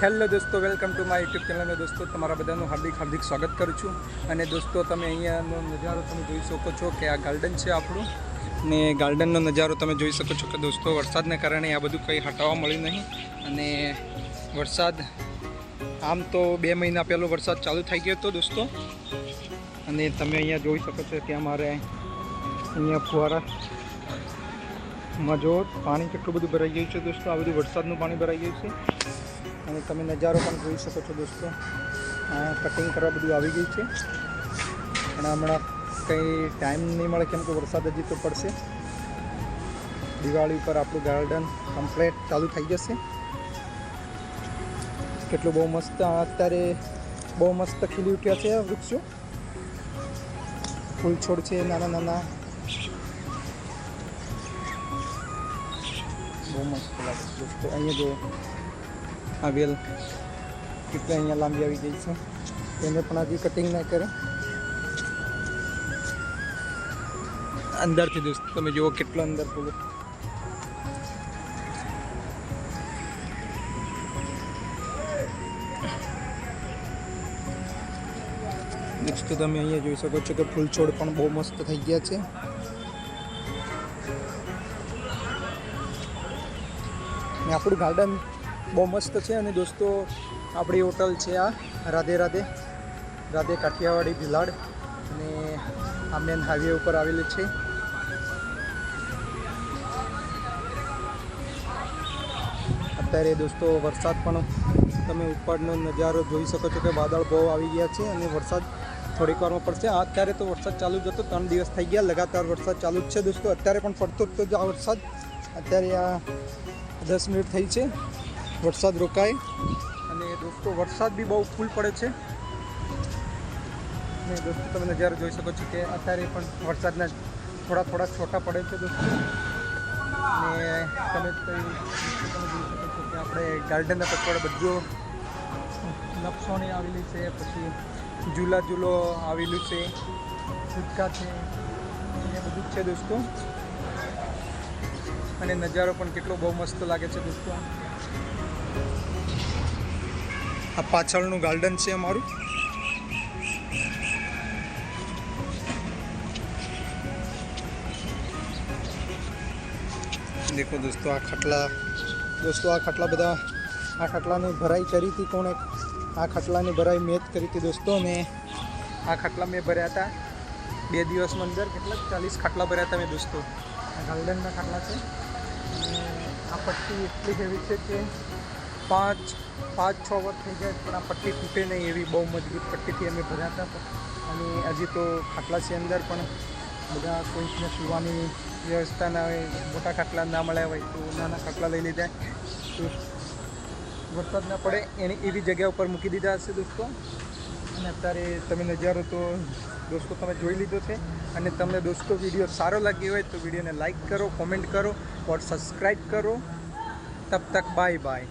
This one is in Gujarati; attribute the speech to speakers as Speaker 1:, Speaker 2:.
Speaker 1: હેલો દોસ્તો, welcome to my YouTube channel. દોસ્તો, તમારા બધાનું હાર્દિક સ્વાગત કરું છું. અને દોસ્તો, તમે અહીંયાનો નજારો તમે જોઈ શકો છો કે આ ગાર્ડન છે આપણું, ને ગાર્ડનનો નજારો તમે જોઈ શકો છો કે દોસ્તો વરસાદને કારણે આ બધું કંઈ હટાવવા મળ્યું નહીં. અને વરસાદ આમ તો 2 મહિના પહેલો વરસાદ ચાલુ થઈ ગયો હતો દોસ્તો. અને તમે અહીંયા જોઈ શકો છો કે અમારે અહીંયા ફુવારામાં જો પાણી કેટલું બધું ભરાઈ ગયું છે દોસ્તો. આ બધું વરસાદનું પાણી ભરાઈ ગયું છે. અને તમે નજારો પણ જોઈ શકો છો દોસ્તો. કટિંગ કરવા બધું આવી ગયું છે, પણ હમણાં કંઈ ટાઈમ નહીં મળે કેમ કે વરસાદ હજી તો પડશે. દિવાળી ઉપર આપણું ગાર્ડન કમ્પ્લીટ ચાલુ થઈ જશે. કેટલું બહુ મસ્ત અત્યારે બહુ મસ્ત ખીલી ઉઠ્યા છે વૃક્ષો, ફૂલ છોડ છે નાના નાના, બહુ મસ્ત લાગે છે દોસ્તો. અહીંયા જો આ વેલ કેટલી અહીંયા લાંબી આવી ગઈ છે, એને પણ હજી કટિંગ ના કરે. અંદરથી દોસ્તો તમે જુઓ કેટલો અંદર પૂરો દોસ્તો. તમે અહીંયા જોઈ શકો છો કે ફૂલ છોડ પણ બહુ મસ્ત થઈ ગયા છે. ને આપણું ગાર્ડન બહુ મસ્ત છે. અને દોસ્તો આપણી હોટલ છે આ રાધે રાધે કાઠિયાવાડી ભીલાડ, અને આ મેન હાઈવે ઉપર આવેલી છે. અત્યારે દોસ્તો વરસાદ પણ તમે ઉપરનો નજારો જોઈ શકો છો કે વાદળ બહુ આવી ગયા છે અને વરસાદ થોડીક વારમાં પડશે. અત્યારે તો વરસાદ ચાલુ જ હતો, 3 દિવસ થઈ ગયા લગાતાર વરસાદ ચાલુ જ છે દોસ્તો. અત્યારે પણ પડતો જ તો આ વરસાદ. અત્યારે આ 10 મિનિટ થઈ છે વરસાદ રોકાય. અને દોસ્તો વરસાદ બી બહુ ફૂલ પડે છે. ને દોસ્તો તમે નજારો જોઈ શકો છો કે અત્યારે પણ વરસાદના થોડા છોટા પડે છે દોસ્તો. ને તમે જોઈ શકો છો કે આપણે ગાર્ડનના પછવાડે બધું લપસોણી આવેલી છે, પછી ઝૂલો આવેલું છે, કૂદકા છે, એ બધું જ છે દોસ્તો. અને નજારો પણ કેટલો બહુ મસ્ત લાગે છે દોસ્તો. આ પાછળનું ગાર્ડન છે અમારું. દેખો દોસ્તો આ ખાટલા બધા આ ખાટલાની ભરાઈ કરી હતી કોણે? આ ખાટલાની ભરાઈ મેં જ કરી હતી દોસ્તો. અને આ ખાટલા મેં ભર્યા હતા 2 દિવસમાં અંદર કેટલા 40 ખાટલા ભર્યા હતા મેં દોસ્તો. આ ગાર્ડનના ખાટલા છે. અને આ પટ્ટી એટલી હેવી છે કે 5-6 વર્ષ થઈ જાય પણ આ પટ્ટી તૂટે નહીં એવી બહુ મજબૂત પટ્ટીથી અમે ભર્યા હતા. અને હજી તો ખાટલા છે અંદર, પણ બધા કોઈને સુવાની વ્યવસ્થા ના હોય, મોટા ખાટલા ના મળ્યા હોય તો નાના ખાટલા લઈ લીધા. તો વરસાદ ના પડે એવી જગ્યા ઉપર મૂકી દીધા હશે દોસ્તો. અને અત્યારે તમે નજારો તો દોસ્તો તમે જોઈ લીધો છે. અને તમને દોસ્તો વિડીયો સારો લાગ્યો હોય તો વિડીયોને લાઈક કરો, કોમેન્ટ કરો और सब्सक्राइब करो. तब तक बाय बाय.